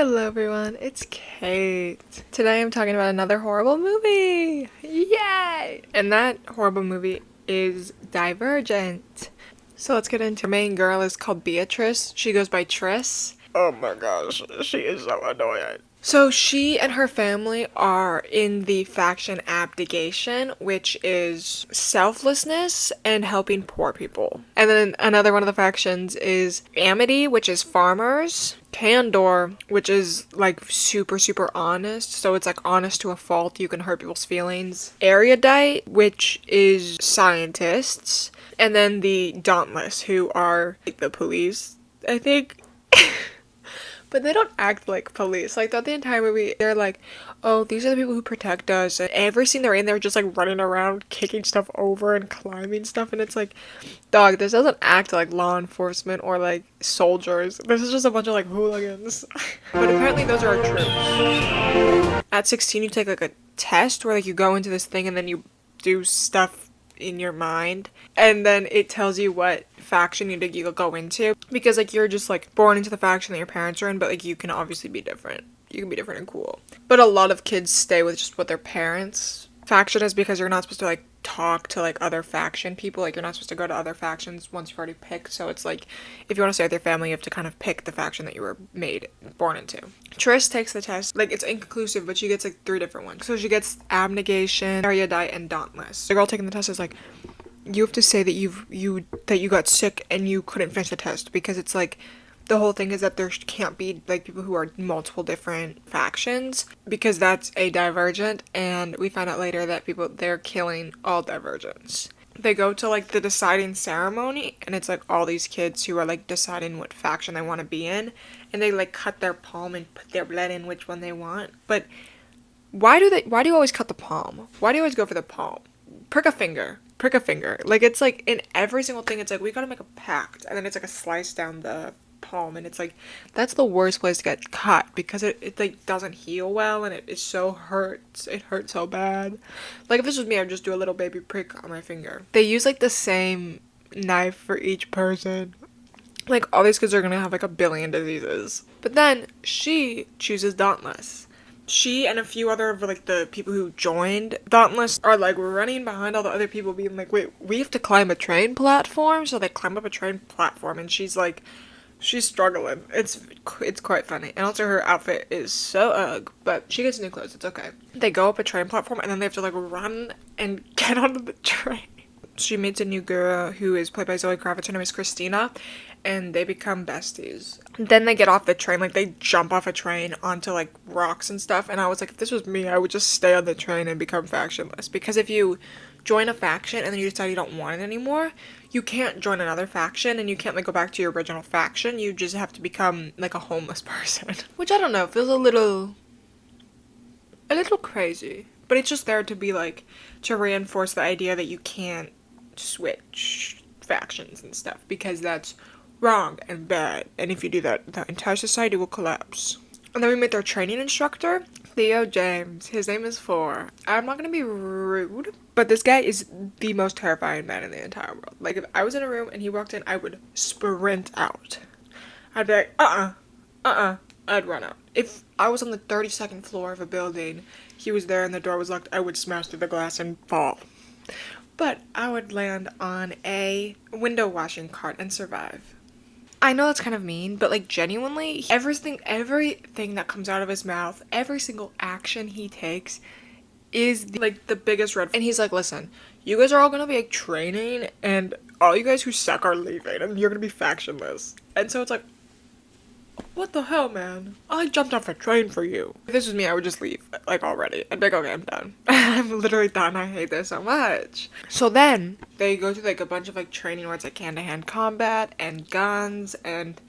Hello everyone, it's Kate. Today I'm talking about another horrible movie! Yay! And that horrible movie is Divergent. So let's get into it. The main girl is called Beatrice. She goes by Triss. Oh my gosh, she is so annoying. So she and her family are in the faction Abdication, which is selflessness and helping poor people. And then another one of the factions is Amity, which is farmers. Candor, which is like super honest, so it's like honest to a fault, you can hurt people's feelings. Erudite, which is scientists. And then the Dauntless, who are like the police, I think. But they don't act like police. Like, throughout the entire movie, they're like, oh, these are the people who protect us. And every scene they're in, they're just, like, running around, kicking stuff over and climbing stuff. And it's like, dog, this doesn't act like law enforcement or, like, soldiers. This is just a bunch of, like, hooligans. But apparently those are our troops. At 16, you take, like, a test where, like, you go into this thing and then you do stuff in your mind, and then it tells you what faction you go into, because like you're just like born into the faction that your parents are in, but like you can obviously be different. You can be different and cool. But a lot of kids stay with just what their parents faction is, because you're not supposed to like talk to like other faction people. Like you're not supposed to go to other factions once you've already picked. So it's like if you want to stay with your family, you have to kind of pick the faction that you were born into. Triss takes the test. Like it's inconclusive, but she gets like 3 different ones. So she gets Abnegation, Erudite, and Dauntless. The girl taking the test is like, you have to say that you got sick and you couldn't finish the test, because it's like the whole thing is that there can't be like people who are multiple different factions, because that's a divergent, and we find out later that they're killing all divergents. They go to like the deciding ceremony, and it's like all these kids who are like deciding what faction they want to be in, and they like cut their palm and put their blood in which one they want. But why do you always cut the palm? Why do you always go for the palm? Prick a finger. Like it's like in every single thing, it's like we gotta make a pact, and then it's like a slice down the palm, and it's like that's the worst place to get cut, because it like doesn't heal well, and it so hurts. It hurts so bad. Like if this was me, I'd just do a little baby prick on my finger. They use like the same knife for each person. Like all these kids are gonna have like 1 billion diseases. But then she chooses Dauntless. She and a few other of like the people who joined Dauntless are like running behind all the other people, being like, wait, we have to climb a train platform? So they climb up a train platform, and she's struggling. It's quite funny. And also her outfit is so ugh, but she gets new clothes. It's okay. They go up a train platform, and then they have to like run and get onto the train. She meets a new girl who is played by Zoe Kravitz. Her name is Christina, and they become besties. Then they get off the train, like they jump off a train onto like rocks and stuff, and I was like, if this was me, I would just stay on the train and become factionless, because if you join a faction and then you decide you don't want it anymore, you can't join another faction, and you can't like go back to your original faction. You just have to become like a homeless person. Which I don't know, feels a little crazy. But it's just there to be like, to reinforce the idea that you can't switch factions and stuff, because that's wrong and bad, and if you do that, the entire society will collapse. And then we meet their training instructor, Theo James. His name is 4. I'm not gonna be rude, but this guy is the most terrifying man in the entire world. Like, if I was in a room and he walked in, I would sprint out. I'd be like, I'd run out. If I was on the 32nd floor of a building, he was there and the door was locked, I would smash through the glass and fall. But I would land on a window washing cart and survive. I know that's kind of mean, but like genuinely, everything that comes out of his mouth, every single action he takes is like the biggest red. And he's like, listen, you guys are all gonna be like training, and all you guys who suck are leaving, and you're gonna be factionless. And so it's like, what the hell, man? I jumped off a train for you. If this was me, I would just leave, like, already. I'd be like, okay, I'm done. I'm literally done. I hate this so much. So then, they go through, like, a bunch of, like, training where it's, like, hand-to-hand combat, and guns, and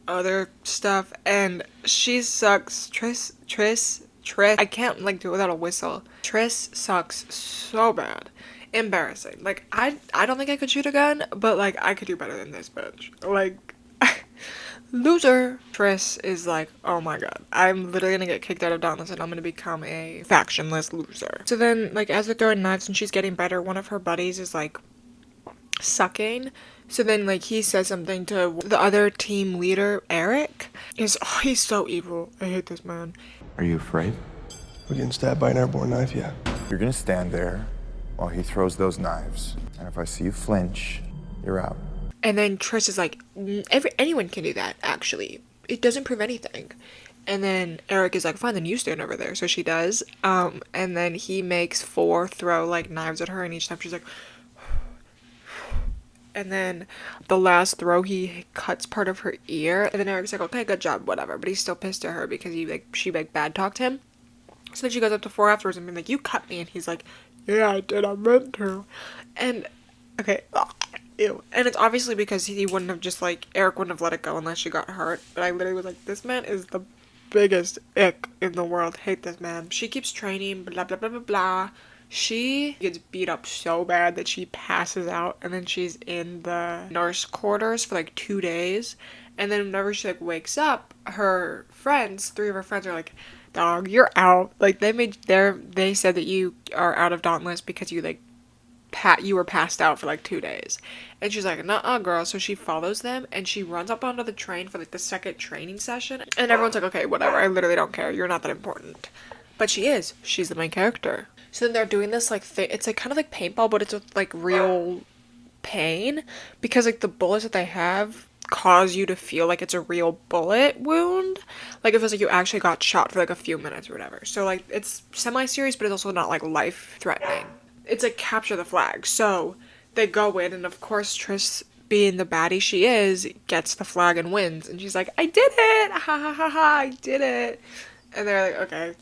other stuff, and she sucks. Triss, I can't, like, do it without a whistle. Triss sucks so bad. Embarrassing. Like, I don't think I could shoot a gun, but, like, I could do better than this bitch. Like, loser. Triss is like, oh my god, I'm literally gonna get kicked out of Dauntless and I'm gonna become a factionless loser. So then, like, as they're throwing knives and she's getting better, one of her buddies is like sucking. So then like he says something to the other team leader, Eric. He's so evil. I hate this man. Are you afraid? We're getting stabbed by an airborne knife, yeah. You're gonna stand there while he throws those knives. And if I see you flinch, you're out. And then Trish is like, anyone can do that, actually. It doesn't prove anything. And then Eric is like, fine, then you stand over there. So she does. And then he makes 4 throw like knives at her, and each time she's like, and then the last throw he cuts part of her ear. And then Eric's like, okay, good job, whatever. But he's still pissed at her because she bad talked him. So then she goes up to 4 afterwards and being like, you cut me. And he's like, yeah, I did, I meant to. And okay, ew. And it's obviously because he wouldn't have just like, Eric wouldn't have let it go unless she got hurt. But I literally was like, this man is the biggest ick in the world. Hate this man. She keeps training, blah, blah, blah, blah, blah. She gets beat up so bad that she passes out, and then she's in the nurse quarters for like 2 days. And then whenever she like wakes up, her friends, 3 of her friends are like, dog, you're out. Like they said that you are out of Dauntless because you like you were passed out for like 2 days. And she's like, nuh-uh, girl. So she follows them and she runs up onto the train for like the second training session. And everyone's like, okay, whatever, I literally don't care, you're not that important. But she's the main character. So then they're doing this like thing, it's like kind of like paintball, but it's with like real pain, because like the bullets that they have cause you to feel like it's a real bullet wound. Like it feels like you actually got shot for like a few minutes or whatever. So like it's semi-serious, but it's also not like life-threatening. It's like capture the flag. So they go in, and of course Trish, being the baddie she is, gets the flag and wins. And she's like, I did it! Ha ha ha ha, I did it! And they're like, okay.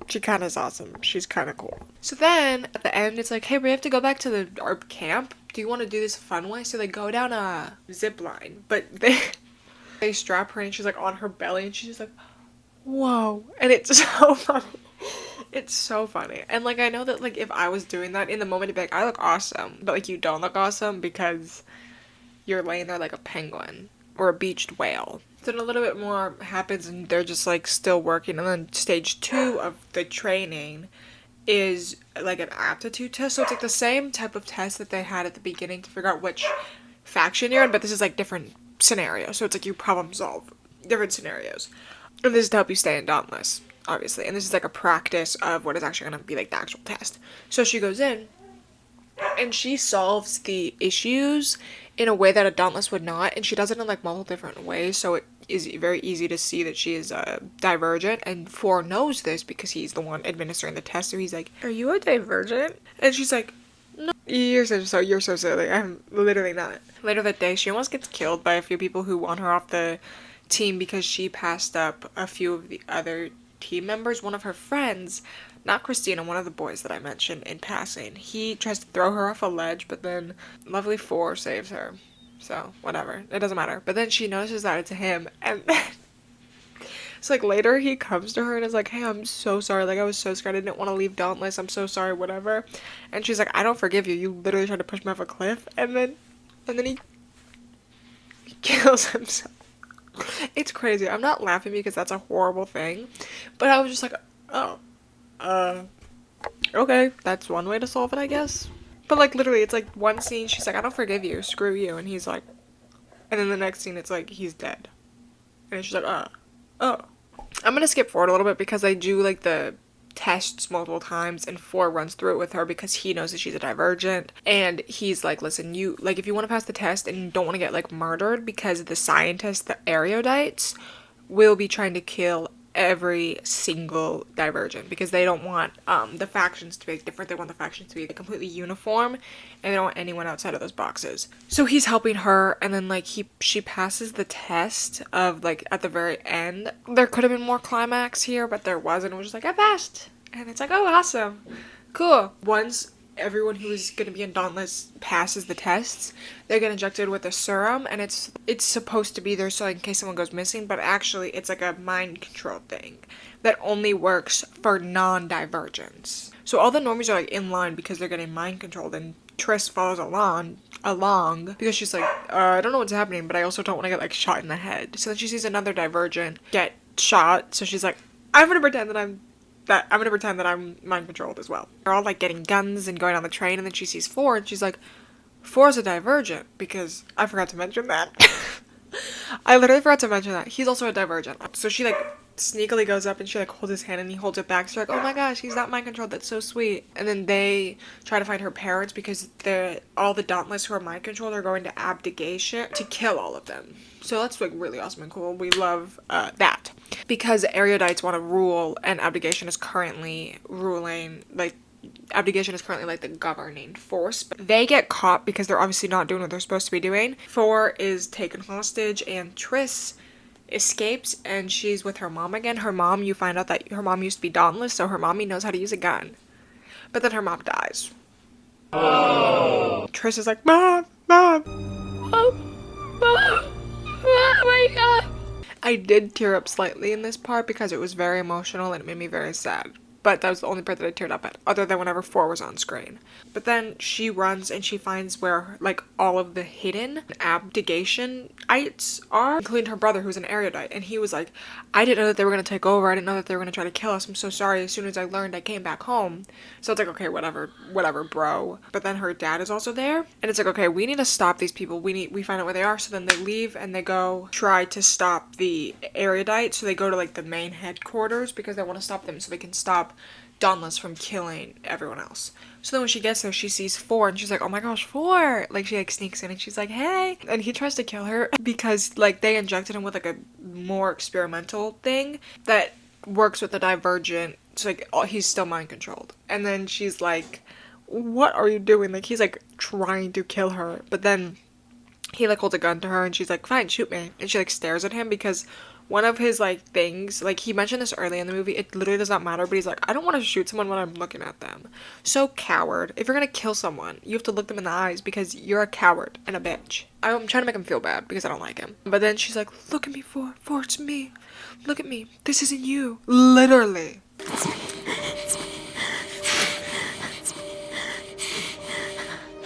She kind of is awesome. She's kind of cool. So then, at the end, it's like, hey, we have to go back to our camp. Do you want to do this fun way? So they go down a zip line. But they strap her, and she's like on her belly, and she's just like, whoa. And it's so funny. It's so funny. And like, I know that like if I was doing that in the moment, I'd be like, I look awesome. But like, you don't look awesome because you're laying there like a penguin or a beached whale. Then a little bit more happens, and they're just like still working. And then stage 2 of the training is like an aptitude test. So it's like the same type of test that they had at the beginning to figure out which faction you're in, but this is like different scenarios. So it's like you problem solve different scenarios. And this is to help you stay in Dauntless, obviously. And this is like a practice of what is actually going to be like the actual test. So she goes in, and she solves the issues in a way that a Dauntless would not, and she does it in like multiple different ways, so it is very easy to see that she is divergent, and Four knows this because he's the one administering the test, so he's like, are you a divergent? And she's like, no, you're so silly, I'm literally not. Later that day, she almost gets killed by a few people who want her off the team because she passed up a few of the other team members. One of her friends, not Christina, one of the boys that I mentioned in passing, he tries to throw her off a ledge, but then lovely Four saves her. So, whatever. It doesn't matter. But then she notices that it's him, and then it's like later he comes to her and is like, hey, I'm so sorry. Like, I was so scared. I didn't want to leave Dauntless. I'm so sorry, whatever. And she's like, I don't forgive you. You literally tried to push me off a cliff. And then he kills himself. It's crazy. I'm not laughing because that's a horrible thing. But I was just like, oh. Okay, that's one way to solve it, I guess. But like literally, it's like one scene, she's like, I don't forgive you, screw you, and he's like, and then the next scene, it's like, he's dead. And she's like, oh. I'm gonna skip forward a little bit because I do like the tests multiple times, and Four runs through it with her because he knows that she's a divergent, and he's like, listen, you, like, if you want to pass the test and you don't want to get like murdered, because the scientists, the erudites, will be trying to kill every single divergent because they don't want the factions to be different. They want the factions to be completely uniform, and they don't want anyone outside of those boxes. So he's helping her, and then like she passes the test of like at the very end. There could have been more climax here, but there wasn't. It was just like, I passed, and it's like, oh, awesome, cool. Once everyone who is going to be in Dauntless passes the tests, they get injected with a serum, and it's supposed to be there so in case someone goes missing, but actually it's like a mind control thing that only works for non-divergents. So all the normies are like in line because they're getting mind controlled, and Triss follows along because she's like, I don't know what's happening, but I also don't want to get like shot in the head. So then she sees another divergent get shot, so she's like, I'm gonna pretend that I'm mind controlled as well. They're all like getting guns and going on the train, and then she sees Four, and she's like, 4 is a divergent, because I forgot to mention that. I literally forgot to mention that. He's also a divergent. So she, like, sneakily goes up and she, like, holds his hand and he holds it back. So you're like, oh my gosh, he's not mind controlled. That's so sweet. And then they try to find her parents because all the Dauntless who are mind controlled are going to abdication to kill all of them. So that's, like, really awesome and cool. We love that. Because Erudites want to rule and abdication is currently ruling, like, abdication is currently like the governing force, but they get caught because they're obviously not doing what they're supposed to be doing. 4 is taken hostage and Triss escapes and she's with her mom again. Her mom, you find out that her mom used to be Dauntless, so her mommy knows how to use a gun. But then her mom dies. Oh. Triss is like, Mom! Mom! Oh my god! I did tear up slightly in this part because it was very emotional and it made me very sad. But that was the only part that I teared up at, other than whenever 4 was on screen. But then she runs and she finds where, like, all of the hidden abdigation-ites are, including her brother, who's an erudite. And he was like, I didn't know that they were going to take over. I didn't know that they were going to try to kill us. I'm so sorry. As soon as I learned, I came back home. So it's like, okay, whatever, bro. But then her dad is also there. And it's like, okay, we need to stop these people. We find out where they are. So then they leave and they go try to stop the erudite. So they go to, like, the main headquarters because they want to stop them so they can stop Dauntless from killing everyone else. So then when she gets there, she sees 4 and she's like, oh my gosh, 4! Like, she, like, sneaks in and she's like, hey! And he tries to kill her because, like, they injected him with, like, a more experimental thing that works with the divergent. So, like, he's still mind controlled. And then she's like, what are you doing? Like, he's, like, trying to kill her. But then he, like, holds a gun to her and she's like, fine, shoot me. And she, like, stares at him because one of his, like, things, like, he mentioned this early in the movie, it literally does not matter, but he's like, I don't want to shoot someone when I'm looking at them. So coward. If you're gonna kill someone, you have to look them in the eyes because you're a coward and a bitch. I'm trying to make him feel bad because I don't like him. But then she's like, look at me, 4, it's me. Look at me. This isn't you. Literally. It's me.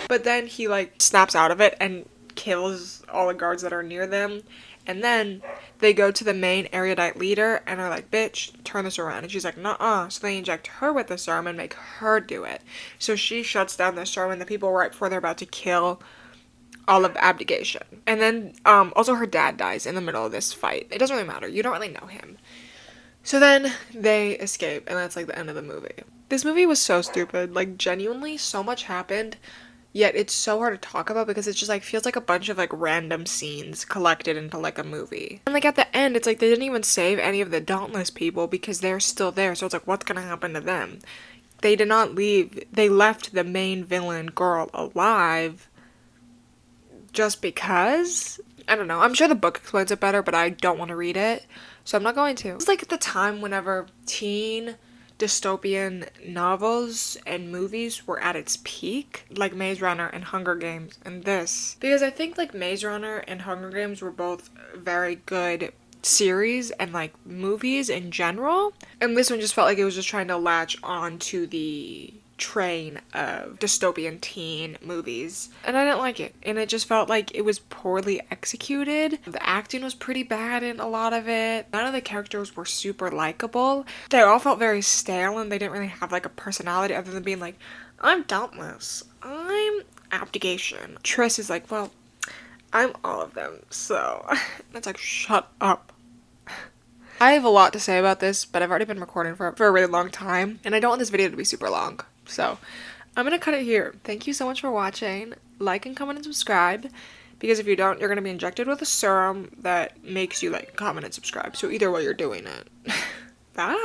But then he, like, snaps out of it and kills all the guards that are near them. And then they go to the main erudite leader and are like, bitch, turn this around. And she's like, nuh-uh. So they inject her with the serum and make her do it. So she shuts down the serum and the people right before they're about to kill all of abdication. And then also her dad dies in the middle of this fight. It doesn't really matter. You don't really know him. So then they escape and that's like the end of the movie. This movie was so stupid. Like, genuinely, so much happened. Yet it's so hard to talk about because it just, like, feels like a bunch of, like, random scenes collected into, like, a movie. And, like, at the end, it's like they didn't even save any of the Dauntless people because they're still there. So it's like, what's gonna happen to them? They did not leave. They left the main villain girl alive just because? I don't know. I'm sure the book explains it better, but I don't want to read it. So I'm not going to. It's like at the time whenever teen dystopian novels and movies were at its peak, like Maze Runner and Hunger Games and this. Because I think, like, Maze Runner and Hunger Games were both very good series and, like, movies in general. And this one just felt like it was just trying to latch on to the train of dystopian teen movies, and I didn't like it, and it just felt like it was poorly executed. The acting was pretty bad in a lot of it. None of the characters were super likable. They all felt very stale and they didn't really have, like, a personality other than being like, I'm Dauntless, I'm Abdication. Triss is like, well, I'm all of them, so it's like, shut up. I have a lot to say about this, but I've already been recording for a really long time, and I don't want this video to be super long. So I'm gonna cut it here. Thank you so much for watching. Like and comment and subscribe, because if you don't, you're gonna be injected with a serum that makes you like, comment, and subscribe. So either way, you're doing it. Bye!